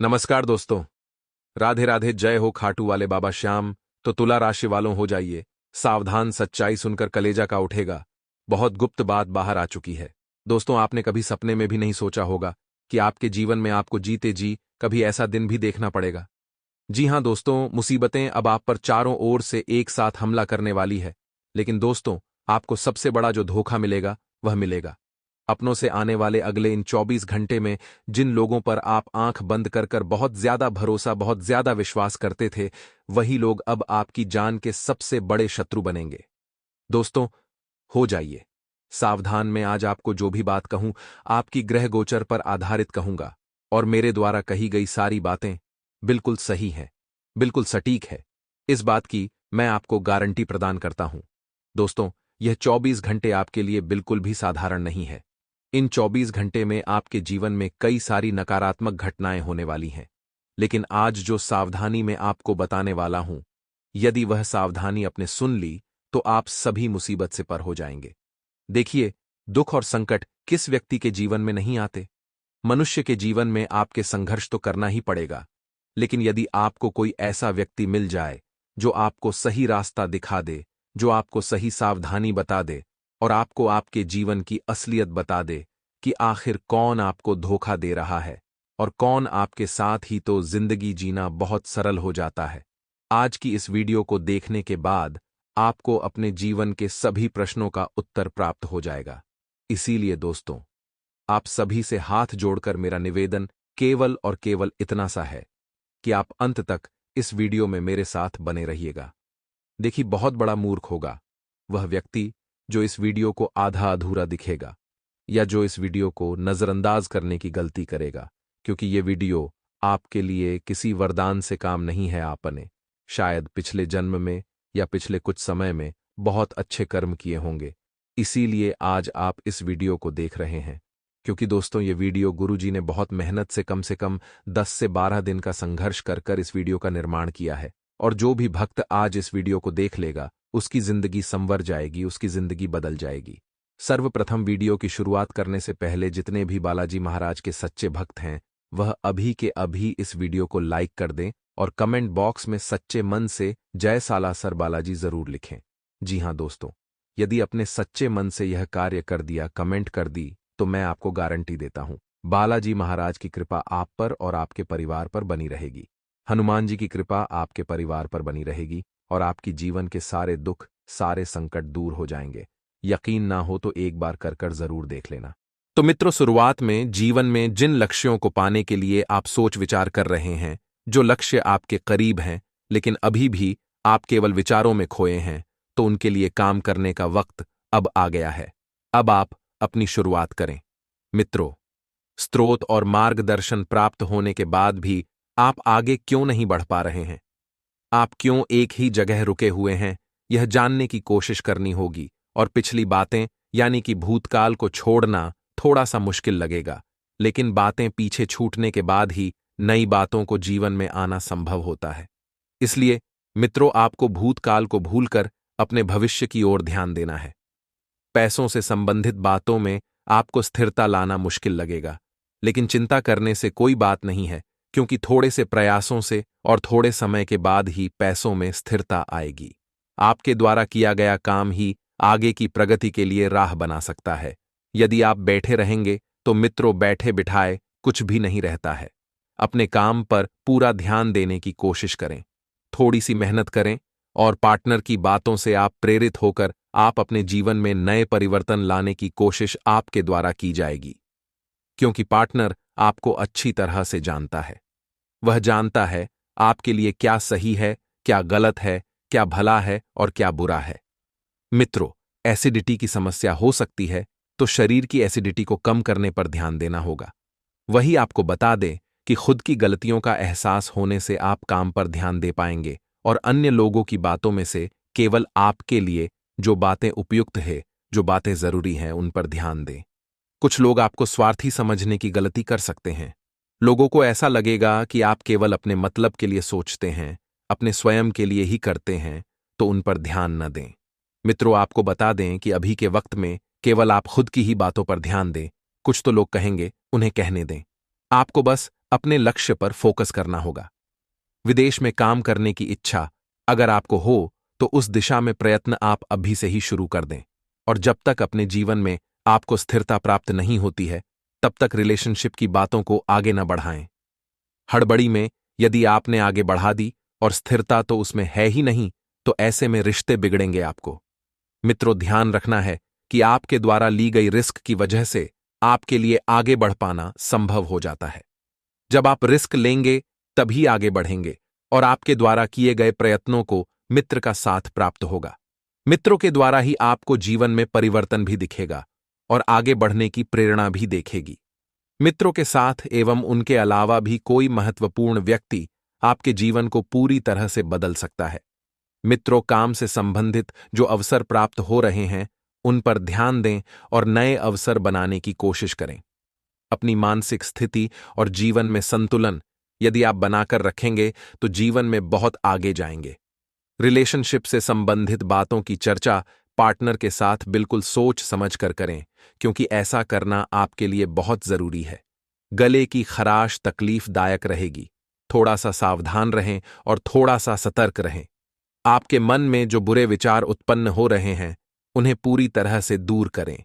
नमस्कार दोस्तों। राधे राधे। जय हो खाटू वाले बाबा श्याम। तो तुला राशि वालों हो जाइए सावधान, सच्चाई सुनकर कलेजा का उठेगा। बहुत गुप्त बात बाहर आ चुकी है। दोस्तों, आपने कभी सपने में भी नहीं सोचा होगा कि आपके जीवन में आपको जीते जी कभी ऐसा दिन भी देखना पड़ेगा। जी हां दोस्तों, मुसीबतें अब आप पर चारों ओर से एक साथ हमला करने वाली है। लेकिन दोस्तों, आपको सबसे बड़ा जो धोखा मिलेगा वह मिलेगा अपनों से। आने वाले अगले इन 24 घंटे में जिन लोगों पर आप आंख बंद कर कर बहुत ज्यादा भरोसा, बहुत ज्यादा विश्वास करते थे, वही लोग अब आपकी जान के सबसे बड़े शत्रु बनेंगे। दोस्तों, हो जाइए सावधान। मैं आज आपको जो भी बात कहूं, आपकी ग्रह गोचर पर आधारित कहूंगा, और मेरे द्वारा कही गई सारी बातें बिल्कुल सही हैं, बिल्कुल सटीक है। इस बात की मैं आपको गारंटी प्रदान करता हूं। दोस्तों, यह 24 घंटे आपके लिए बिल्कुल भी साधारण नहीं है। इन 24 घंटे में आपके जीवन में कई सारी नकारात्मक घटनाएं होने वाली हैं। लेकिन आज जो सावधानी मैं आपको बताने वाला हूं, यदि वह सावधानी आपने सुन ली तो आप सभी मुसीबत से पर हो जाएंगे। देखिए, दुख और संकट किस व्यक्ति के जीवन में नहीं आते। मनुष्य के जीवन में आपके संघर्ष तो करना ही पड़ेगा। लेकिन यदि आपको कोई ऐसा व्यक्ति मिल जाए जो आपको सही रास्ता दिखा दे, जो आपको सही सावधानी बता दे और आपको आपके जीवन की असलियत बता दे कि आखिर कौन आपको धोखा दे रहा है और कौन आपके साथ, ही तो जिंदगी जीना बहुत सरल हो जाता है। आज की इस वीडियो को देखने के बाद आपको अपने जीवन के सभी प्रश्नों का उत्तर प्राप्त हो जाएगा। इसीलिए दोस्तों, आप सभी से हाथ जोड़कर मेरा निवेदन केवल और केवल इतना सा है कि आप अंत तक इस वीडियो में मेरे साथ बने रहिएगा। देखिए, बहुत बड़ा मूर्ख होगा वह व्यक्ति जो इस वीडियो को आधा अधूरा दिखेगा, या जो इस वीडियो को नजरअंदाज करने की गलती करेगा, क्योंकि ये वीडियो आपके लिए किसी वरदान से काम नहीं है। आपने शायद पिछले जन्म में या पिछले कुछ समय में बहुत अच्छे कर्म किए होंगे, इसीलिए आज आप इस वीडियो को देख रहे हैं। क्योंकि दोस्तों, ये वीडियो गुरुजी ने बहुत मेहनत से कम 10 से 12 दिन का संघर्ष कर कर इस वीडियो का निर्माण किया है। और जो भी भक्त आज इस वीडियो को देख लेगा, उसकी जिंदगी संवर जाएगी, उसकी जिंदगी बदल जाएगी। सर्वप्रथम वीडियो की शुरुआत करने से पहले जितने भी बालाजी महाराज के सच्चे भक्त हैं, वह अभी के अभी इस वीडियो को लाइक कर दें और कमेंट बॉक्स में सच्चे मन से जय सालासर बालाजी जरूर लिखें। जी हां दोस्तों, यदि अपने सच्चे मन से यह कार्य कर दिया, कमेंट कर दी, तो मैं आपको गारंटी देता हूं, बालाजी महाराज की कृपा आप पर और आपके परिवार पर बनी रहेगी। हनुमान जी की कृपा आपके परिवार पर बनी रहेगी और आपकी जीवन के सारे दुख, सारे संकट दूर हो जाएंगे। यकीन ना हो तो एक बार कर कर जरूर देख लेना। तो मित्रों, शुरुआत में जीवन में जिन लक्ष्यों को पाने के लिए आप सोच विचार कर रहे हैं, जो लक्ष्य आपके करीब हैं लेकिन अभी भी आप केवल विचारों में खोए हैं, तो उनके लिए काम करने का वक्त अब आ गया है। अब आप अपनी शुरुआत करें। मित्रों, स्रोत और मार्गदर्शन प्राप्त होने के बाद भी आप आगे क्यों नहीं बढ़ पा रहे हैं? आप क्यों एक ही जगह रुके हुए हैं? यह जानने की कोशिश करनी होगी। और पिछली बातें यानी कि भूतकाल को छोड़ना थोड़ा सा मुश्किल लगेगा, लेकिन बातें पीछे छूटने के बाद ही नई बातों को जीवन में आना संभव होता है। इसलिए मित्रों, आपको भूतकाल को भूलकर अपने भविष्य की ओर ध्यान देना है। पैसों से संबंधित बातों में आपको स्थिरता लाना मुश्किल लगेगा, लेकिन चिंता करने से कोई बात नहीं है, क्योंकि थोड़े से प्रयासों से और थोड़े समय के बाद ही पैसों में स्थिरता आएगी। आपके द्वारा किया गया काम ही आगे की प्रगति के लिए राह बना सकता है। यदि आप बैठे रहेंगे तो मित्रों, बैठे बिठाए कुछ भी नहीं रहता है। अपने काम पर पूरा ध्यान देने की कोशिश करें, थोड़ी सी मेहनत करें और पार्टनर की बातों से आप प्रेरित होकर आप अपने जीवन में नए परिवर्तन लाने की कोशिश आपके द्वारा की जाएगी। क्योंकि पार्टनर आपको अच्छी तरह से जानता है। वह जानता है आपके लिए क्या सही है, क्या गलत है, क्या भला है और क्या बुरा है। मित्रों, एसिडिटी की समस्या हो सकती है, तो शरीर की एसिडिटी को कम करने पर ध्यान देना होगा। वही आपको बता दें कि खुद की गलतियों का एहसास होने से आप काम पर ध्यान दे पाएंगे और अन्य लोगों की बातों में से केवल आपके लिए जो बातें उपयुक्त है, जो बातें जरूरी हैं, उन पर ध्यान दें। कुछ लोग आपको स्वार्थी समझने की गलती कर सकते हैं। लोगों को ऐसा लगेगा कि आप केवल अपने मतलब के लिए सोचते हैं, अपने स्वयं के लिए ही करते हैं, तो उन पर ध्यान न दें। मित्रों, आपको बता दें कि अभी के वक्त में केवल आप खुद की ही बातों पर ध्यान दें। कुछ तो लोग कहेंगे, उन्हें कहने दें। आपको बस अपने लक्ष्य पर फोकस करना होगा। विदेश में काम करने की इच्छा अगर आपको हो तो उस दिशा में प्रयत्न आप अभी से ही शुरू कर दें। और जब तक अपने जीवन में आपको स्थिरता प्राप्त नहीं होती है, तब तक रिलेशनशिप की बातों को आगे न बढ़ाएं। हड़बड़ी में यदि आपने आगे बढ़ा दी और स्थिरता तो उसमें है ही नहीं, तो ऐसे में रिश्ते बिगड़ेंगे आपको। मित्रों, ध्यान रखना है कि आपके द्वारा ली गई रिस्क की वजह से आपके लिए आगे बढ़ पाना संभव हो जाता है। जब आप रिस्क लेंगे तभी आगे बढ़ेंगे और आपके द्वारा किए गए प्रयत्नों को मित्र का साथ प्राप्त होगा। मित्रों के द्वारा ही आपको जीवन में परिवर्तन भी दिखेगा और आगे बढ़ने की प्रेरणा भी देखेगी। मित्रों के साथ एवं उनके अलावा भी कोई महत्वपूर्ण व्यक्ति आपके जीवन को पूरी तरह से बदल सकता है। मित्रों, काम से संबंधित जो अवसर प्राप्त हो रहे हैं उन पर ध्यान दें और नए अवसर बनाने की कोशिश करें। अपनी मानसिक स्थिति और जीवन में संतुलन यदि आप बनाकर रखेंगे तो जीवन में बहुत आगे जाएंगे। रिलेशनशिप से संबंधित बातों की चर्चा पार्टनर के साथ बिल्कुल सोच समझकर करें, क्योंकि ऐसा करना आपके लिए बहुत जरूरी है। गले की खराश तकलीफदायक रहेगी। थोड़ा सा सावधान रहें और थोड़ा सा सतर्क रहें। आपके मन में जो बुरे विचार उत्पन्न हो रहे हैं उन्हें पूरी तरह से दूर करें।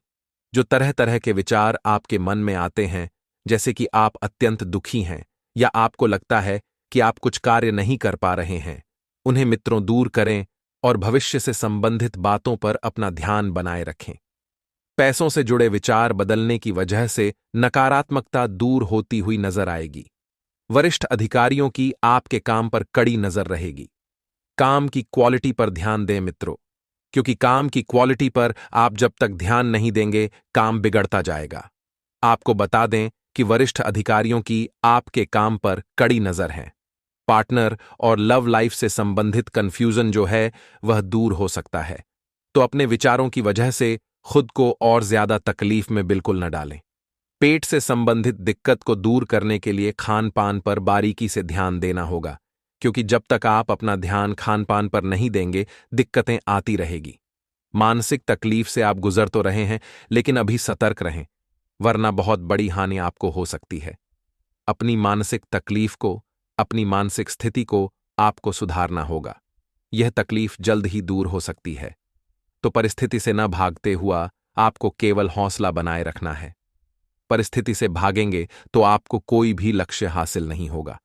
जो तरह तरह के विचार आपके मन में आते हैं, जैसे कि आप अत्यंत दुखी हैं या आपको लगता है कि आप कुछ कार्य नहीं कर पा रहे हैं, उन्हें मित्रों दूर करें और भविष्य से संबंधित बातों पर अपना ध्यान बनाए रखें। पैसों से जुड़े विचार बदलने की वजह से नकारात्मकता दूर होती हुई नजर आएगी। वरिष्ठ अधिकारियों की आपके काम पर कड़ी नजर रहेगी। काम की क्वालिटी पर ध्यान दें मित्रों, क्योंकि काम की क्वालिटी पर आप जब तक ध्यान नहीं देंगे काम बिगड़ता जाएगा। आपको बता दें कि वरिष्ठ अधिकारियों की आपके काम पर कड़ी नजर है। पार्टनर और लव लाइफ से संबंधित कंफ्यूजन जो है वह दूर हो सकता है, तो अपने विचारों की वजह से खुद को और ज्यादा तकलीफ में बिल्कुल न डालें। पेट से संबंधित दिक्कत को दूर करने के लिए खान पान पर बारीकी से ध्यान देना होगा, क्योंकि जब तक आप अपना ध्यान खान पान पर नहीं देंगे दिक्कतें आती रहेगी। मानसिक तकलीफ से आप गुजर तो रहे हैं, लेकिन अभी सतर्क रहें, वरना बहुत बड़ी हानि आपको हो सकती है। अपनी मानसिक तकलीफ को, अपनी मानसिक स्थिति को आपको सुधारना होगा। यह तकलीफ जल्द ही दूर हो सकती है, तो परिस्थिति से न भागते हुआ आपको केवल हौसला बनाए रखना है। परिस्थिति से भागेंगे तो आपको कोई भी लक्ष्य हासिल नहीं होगा।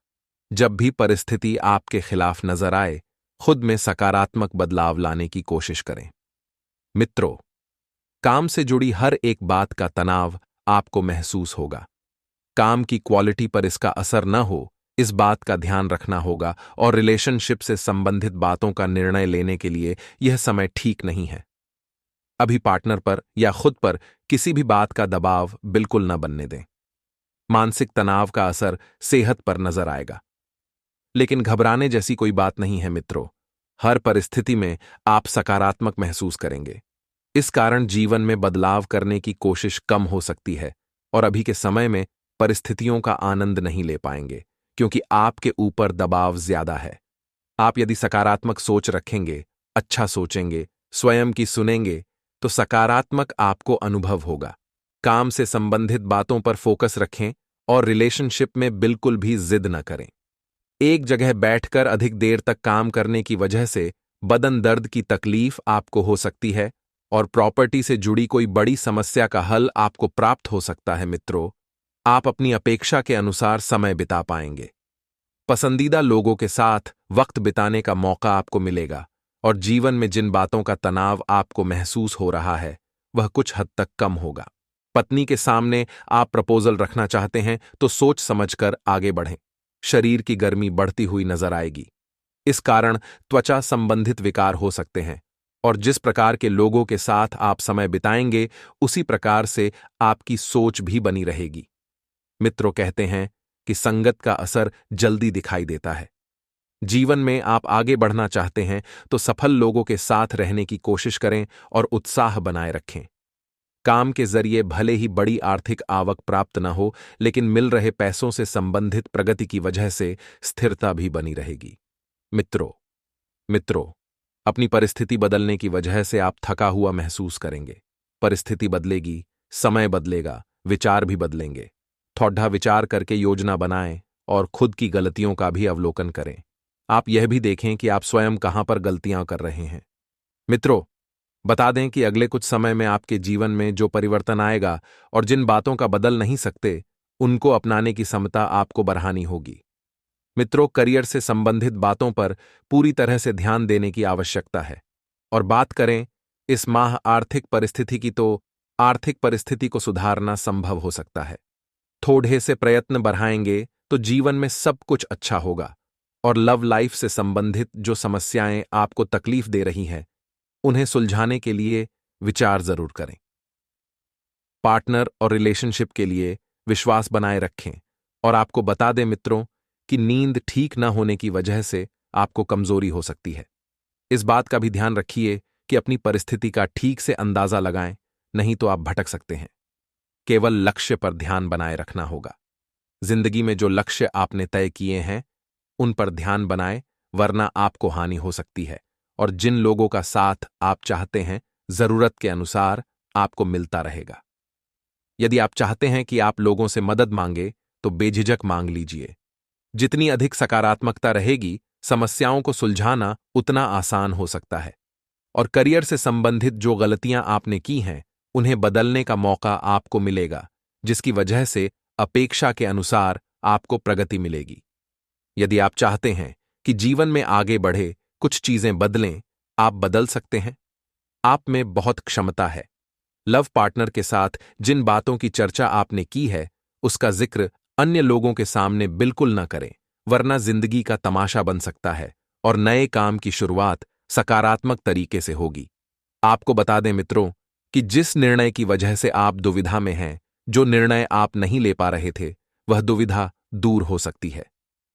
जब भी परिस्थिति आपके खिलाफ नजर आए, खुद में सकारात्मक बदलाव लाने की कोशिश करें। मित्रों, काम से जुड़ी हर एक बात का तनाव आपको महसूस होगा। काम की क्वालिटी पर इसका असर न हो, इस बात का ध्यान रखना होगा और रिलेशनशिप से संबंधित बातों का निर्णय लेने के लिए यह समय ठीक नहीं है। अभी पार्टनर पर या खुद पर किसी भी बात का दबाव बिल्कुल न बनने दें। मानसिक तनाव का असर सेहत पर नजर आएगा, लेकिन घबराने जैसी कोई बात नहीं है मित्रों। हर परिस्थिति में आप सकारात्मक महसूस करेंगे। इस कारण जीवन में बदलाव करने की कोशिश कम हो सकती है और अभी के समय में परिस्थितियों का आनंद नहीं ले पाएंगे, क्योंकि आपके ऊपर दबाव ज्यादा है। आप यदि सकारात्मक सोच रखेंगे, अच्छा सोचेंगे, स्वयं की सुनेंगे, तो सकारात्मक आपको अनुभव होगा। काम से संबंधित बातों पर फोकस रखें और रिलेशनशिप में बिल्कुल भी जिद न करें। एक जगह बैठकर अधिक देर तक काम करने की वजह से बदन दर्द की तकलीफ आपको हो सकती है और प्रॉपर्टी से जुड़ी कोई बड़ी समस्या का हल आपको प्राप्त हो सकता है। मित्रों, आप अपनी अपेक्षा के अनुसार समय बिता पाएंगे। पसंदीदा लोगों के साथ वक्त बिताने का मौका आपको मिलेगा और जीवन में जिन बातों का तनाव आपको महसूस हो रहा है वह कुछ हद तक कम होगा। पत्नी के सामने आप प्रपोजल रखना चाहते हैं तो सोच समझकर आगे बढ़ें। शरीर की गर्मी बढ़ती हुई नजर आएगी। इस कारण त्वचा संबंधित विकार हो सकते हैं और जिस प्रकार के लोगों के साथ आप समय बिताएंगे उसी प्रकार से आपकी सोच भी बनी रहेगी। मित्रों कहते हैं कि संगत का असर जल्दी दिखाई देता है। जीवन में आप आगे बढ़ना चाहते हैं तो सफल लोगों के साथ रहने की कोशिश करें और उत्साह बनाए रखें। काम के जरिए भले ही बड़ी आर्थिक आवक प्राप्त न हो, लेकिन मिल रहे पैसों से संबंधित प्रगति की वजह से स्थिरता भी बनी रहेगी। मित्रों, अपनी परिस्थिति बदलने की वजह से आप थका हुआ महसूस करेंगे। परिस्थिति बदलेगी, समय बदलेगा, विचार भी बदलेंगे। थोड़ा विचार करके योजना बनाएं, और खुद की गलतियों का भी अवलोकन करें। आप यह भी देखें कि आप स्वयं कहां पर गलतियां कर रहे हैं। मित्रों, बता दें कि अगले कुछ समय में आपके जीवन में जो परिवर्तन आएगा और जिन बातों का बदल नहीं सकते, उनको अपनाने की क्षमता आपको बढ़ानी होगी। मित्रों, करियर से संबंधित बातों पर पूरी तरह से ध्यान देने की आवश्यकता है। और बात करें इस माह आर्थिक परिस्थिति की, तो आर्थिक परिस्थिति को सुधारना संभव हो सकता है। थोड़े से प्रयत्न बढ़ाएंगे तो जीवन में सब कुछ अच्छा होगा। और लव लाइफ से संबंधित जो समस्याएं आपको तकलीफ दे रही हैं, उन्हें सुलझाने के लिए विचार जरूर करें। पार्टनर और रिलेशनशिप के लिए विश्वास बनाए रखें। और आपको बता दें मित्रों कि नींद ठीक न होने की वजह से आपको कमजोरी हो सकती है। इस बात का भी ध्यान रखिए कि अपनी परिस्थिति का ठीक से अंदाजा लगाएं, नहीं तो आप भटक सकते हैं। केवल लक्ष्य पर ध्यान बनाए रखना होगा। जिंदगी में जो लक्ष्य आपने तय किए हैं, उन पर ध्यान बनाएं, वरना आपको हानि हो सकती है। और जिन लोगों का साथ आप चाहते हैं, जरूरत के अनुसार आपको मिलता रहेगा। यदि आप चाहते हैं कि आप लोगों से मदद मांगे, तो बेझिझक मांग लीजिए। जितनी अधिक सकारात्मकता रहेगी, समस्याओं को सुलझाना उतना आसान हो सकता है। और करियर से संबंधित जो गलतियां आपने की हैं, उन्हें बदलने का मौका आपको मिलेगा, जिसकी वजह से अपेक्षा के अनुसार आपको प्रगति मिलेगी। यदि आप चाहते हैं कि जीवन में आगे बढ़े, कुछ चीजें बदलें, आप बदल सकते हैं। आप में बहुत क्षमता है। लव पार्टनर के साथ जिन बातों की चर्चा आपने की है, उसका जिक्र अन्य लोगों के सामने बिल्कुल न करें, वरना जिंदगी का तमाशा बन सकता है और नए काम की शुरुआत सकारात्मक तरीके से होगी। आपको बता दें मित्रों कि जिस निर्णय की वजह से आप दुविधा में हैं, जो निर्णय आप नहीं ले पा रहे थे, वह दुविधा दूर हो सकती है।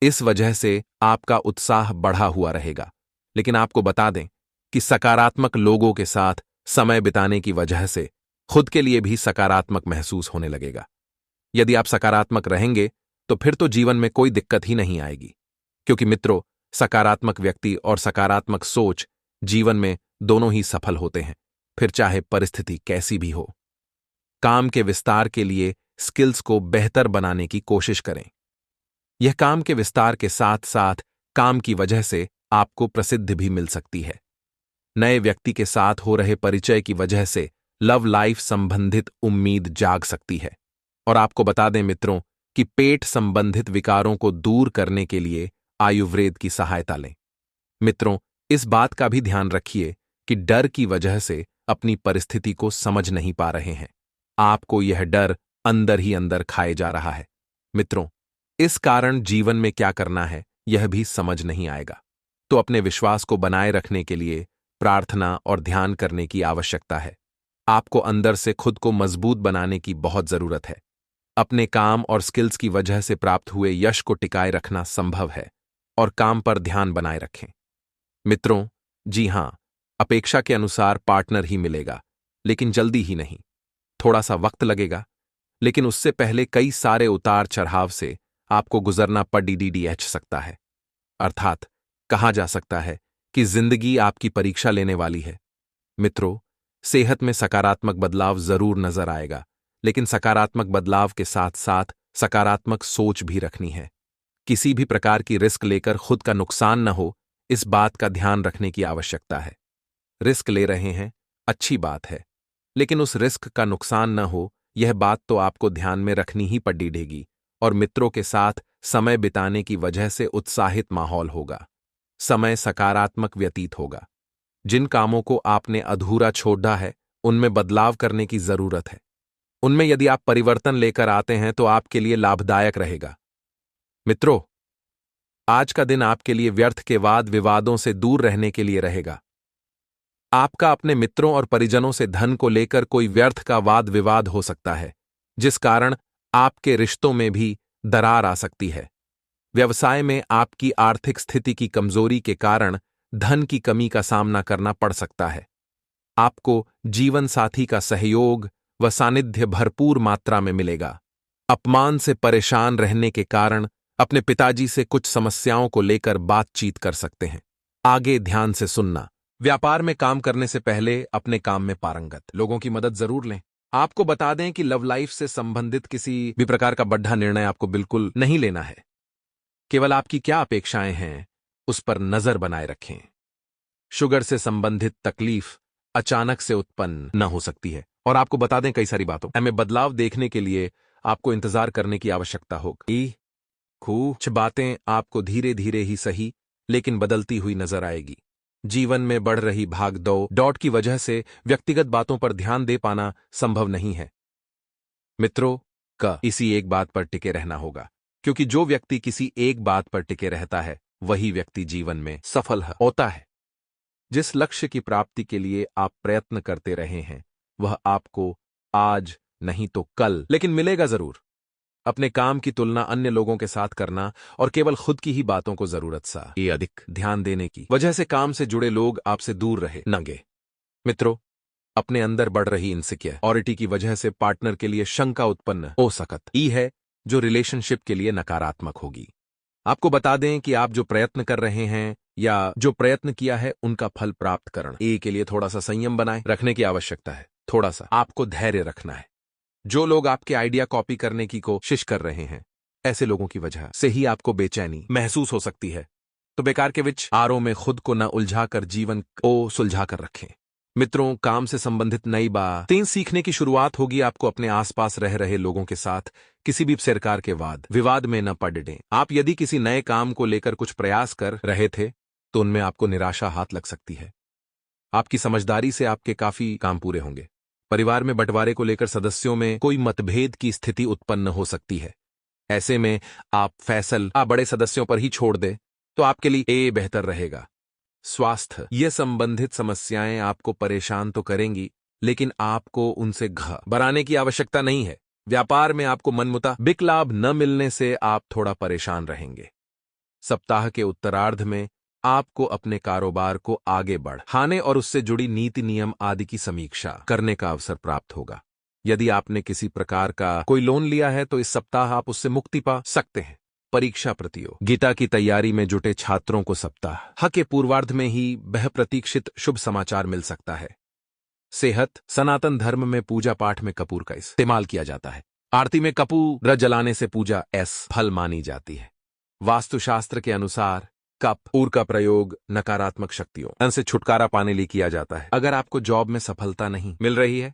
इस वजह से आपका उत्साह बढ़ा हुआ रहेगा। लेकिन आपको बता दें कि सकारात्मक लोगों के साथ समय बिताने की वजह से खुद के लिए भी सकारात्मक महसूस होने लगेगा। यदि आप सकारात्मक रहेंगे, तो फिर तो जीवन में कोई दिक्कत ही नहीं आएगी। क्योंकि मित्रों, सकारात्मक व्यक्ति और सकारात्मक सोच जीवन में दोनों ही सफल होते हैं, फिर चाहे परिस्थिति कैसी भी हो। काम के विस्तार के लिए स्किल्स को बेहतर बनाने की कोशिश करें। यह काम के विस्तार के साथ साथ काम की वजह से आपको प्रसिद्धि भी मिल सकती है। नए व्यक्ति के साथ हो रहे परिचय की वजह से लव लाइफ संबंधित उम्मीद जाग सकती है। और आपको बता दें मित्रों कि पेट संबंधित विकारों को दूर करने के लिए आयुर्वेद की सहायता लें। मित्रों, इस बात का भी ध्यान रखिए कि डर की वजह से अपनी परिस्थिति को समझ नहीं पा रहे हैं। आपको यह डर अंदर ही अंदर खाए जा रहा है। मित्रों, इस कारण जीवन में क्या करना है, यह भी समझ नहीं आएगा। तो अपने विश्वास को बनाए रखने के लिए प्रार्थना और ध्यान करने की आवश्यकता है। आपको अंदर से खुद को मजबूत बनाने की बहुत जरूरत है। अपने काम और स्किल्स की वजह से प्राप्त हुए यश को टिकाए रखना संभव है, और काम पर ध्यान बनाए रखें। मित्रों, जी हां, अपेक्षा के अनुसार पार्टनर ही मिलेगा, लेकिन जल्दी ही नहीं। थोड़ा सा वक्त लगेगा, लेकिन उससे पहले कई सारे उतार चढ़ाव से आपको गुजरना पड़ सकता है। अर्थात कहा जा सकता है कि जिंदगी आपकी परीक्षा लेने वाली है। मित्रों, सेहत में सकारात्मक बदलाव जरूर नजर आएगा, लेकिन सकारात्मक बदलाव के साथ साथ सकारात्मक सोच भी रखनी है। किसी भी प्रकार की रिस्क लेकर खुद का नुकसान न हो, इस बात का ध्यान रखने की आवश्यकता है। रिस्क ले रहे हैं, अच्छी बात है, लेकिन उस रिस्क का नुकसान न हो, यह बात तो आपको ध्यान में रखनी ही पड़ेगी। और मित्रों के साथ समय बिताने की वजह से उत्साहित माहौल होगा। समय सकारात्मक व्यतीत होगा। जिन कामों को आपने अधूरा छोड़ा है, उनमें बदलाव करने की जरूरत है। उनमें यदि आप परिवर्तन लेकर आते हैं, तो आपके लिए लाभदायक रहेगा। मित्रों, आज का दिन आपके लिए व्यर्थ के वाद विवादों से दूर रहने के लिए रहेगा। आपका अपने मित्रों और परिजनों से धन को लेकर कोई व्यर्थ का वाद विवाद हो सकता है, जिस कारण आपके रिश्तों में भी दरार आ सकती है। व्यवसाय में आपकी आर्थिक स्थिति की कमजोरी के कारण धन की कमी का सामना करना पड़ सकता है। आपको जीवन साथी का सहयोग व सानिध्य भरपूर मात्रा में मिलेगा। अपमान से परेशान रहने के कारण अपने पिताजी से कुछ समस्याओं को लेकर बातचीत कर सकते हैं। आगे ध्यान से सुनना। व्यापार में काम करने से पहले अपने काम में पारंगत लोगों की मदद जरूर लें। आपको बता दें कि लव लाइफ से संबंधित किसी भी प्रकार का बड़ा निर्णय आपको बिल्कुल नहीं लेना है। केवल आपकी क्या अपेक्षाएं हैं उस पर नजर बनाए रखें। शुगर से संबंधित तकलीफ अचानक से उत्पन्न न हो सकती है, और आपको बता दें कई सारी बातों में बदलाव देखने के लिए आपको इंतजार करने की आवश्यकता होगी। कुछ बातें आपको धीरे धीरे ही सही लेकिन बदलती हुई नजर आएगी। जीवन में बढ़ रही भाग दौड़ की वजह से व्यक्तिगत बातों पर ध्यान दे पाना संभव नहीं है। मित्रों का इसी एक बात पर टिके रहना होगा, क्योंकि जो व्यक्ति किसी एक बात पर टिके रहता है वही व्यक्ति जीवन में सफल होता है। जिस लक्ष्य की प्राप्ति के लिए आप प्रयत्न करते रहे हैं वह आपको आज नहीं तो कल लेकिन मिलेगा जरूर। अपने काम की तुलना अन्य लोगों के साथ करना और केवल खुद की ही बातों को जरूरत सा ये अधिक ध्यान देने की वजह से काम से जुड़े लोग आपसे दूर रहे नंगे। मित्रों, अपने अंदर बढ़ रही इनसिक्योरिटी की वजह से पार्टनर के लिए शंका उत्पन्न हो सकती है जो रिलेशनशिप के लिए नकारात्मक होगी। आपको बता दें कि आप जो प्रयत्न कर रहे हैं या जो प्रयत्न किया है उनका फल प्राप्त करने के लिए थोड़ा सा संयम बनाए रखने की आवश्यकता है। थोड़ा सा आपको धैर्य रखना है। जो लोग आपके आइडिया कॉपी करने की कोशिश कर रहे हैं, ऐसे लोगों की वजह से ही आपको बेचैनी महसूस हो सकती है। तो बेकार के विचारों में खुद को न उलझाकर जीवन को सुलझा कर रखें। मित्रों, काम से संबंधित नई बातें सीखने की शुरुआत होगी। आपको अपने आसपास रह रहे लोगों के साथ किसी भी प्रकार के विवाद में न पड़े। आप यदि किसी नए काम को लेकर कुछ प्रयास कर रहे थे तो उनमें आपको निराशा हाथ लग सकती है। आपकी समझदारी से आपके काफी काम पूरे होंगे। परिवार में बंटवारे को लेकर सदस्यों में कोई मतभेद की स्थिति उत्पन्न हो सकती है। ऐसे में आप फैसला बड़े सदस्यों पर ही छोड़ दें तो आपके लिए बेहतर रहेगा। स्वास्थ्य ये संबंधित समस्याएं आपको परेशान तो करेंगी, लेकिन आपको उनसे घबराने की आवश्यकता नहीं है। व्यापार में आपको मनमुताबिक लाभ न मिलने से आप थोड़ा परेशान रहेंगे। सप्ताह के उत्तरार्ध में आपको अपने कारोबार को आगे बढ़ाने और उससे जुड़ी नीति नियम आदि की समीक्षा करने का अवसर प्राप्त होगा। यदि आपने किसी प्रकार का कोई लोन लिया है तो इस सप्ताह आप उससे मुक्ति पा सकते हैं। परीक्षा प्रतियोगिता की तैयारी में जुटे छात्रों को सप्ताह के पूर्वार्ध में ही बहुप्रतीक्षित शुभ समाचार मिल सकता है। सेहत सनातन धर्म में पूजा पाठ में कपूर का इस्तेमाल किया जाता है। आरती में कपूर जलाने से पूजा फल मानी जाती है। वास्तुशास्त्र के अनुसार कपूर का प्रयोग नकारात्मक शक्तियों से छुटकारा पाने लिए किया जाता है। अगर आपको जॉब में सफलता नहीं मिल रही है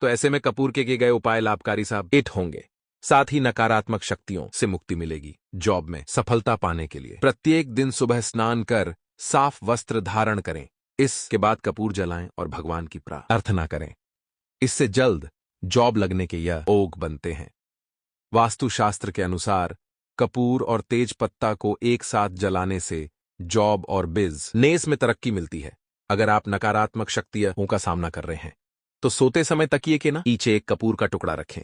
तो ऐसे में कपूर के किए गए उपाय लाभकारी साबित होंगे। साथ ही नकारात्मक शक्तियों से मुक्ति मिलेगी। जॉब में सफलता पाने के लिए प्रत्येक दिन सुबह स्नान कर साफ वस्त्र धारण करें। इसके बाद कपूर जलाएं और भगवान की प्रार्थना करें। इससे जल्द जॉब लगने के यह योग बनते हैं। वास्तुशास्त्र के अनुसार कपूर और तेज पत्ता को एक साथ जलाने से जॉब और बिजनेस में तरक्की मिलती है। अगर आप नकारात्मक शक्तियों का सामना कर रहे हैं तो सोते समय तकिए के नीचे एक कपूर का टुकड़ा रखें।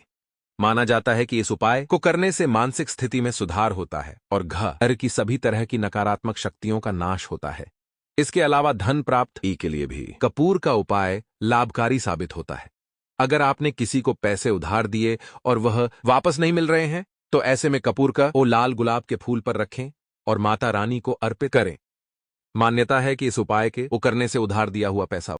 माना जाता है कि इस उपाय को करने से मानसिक स्थिति में सुधार होता है और घर की सभी तरह की नकारात्मक शक्तियों का नाश होता है। इसके अलावा धन प्राप्ति के लिए भी कपूर का उपाय लाभकारी साबित होता है। अगर आपने किसी को पैसे उधार दिए और वह वापस नहीं मिल रहे हैं तो ऐसे में कपूर का लाल गुलाब के फूल पर रखें और माता रानी को अर्पित करें। मान्यता है कि इस उपाय के करने से उधार दिया हुआ पैसा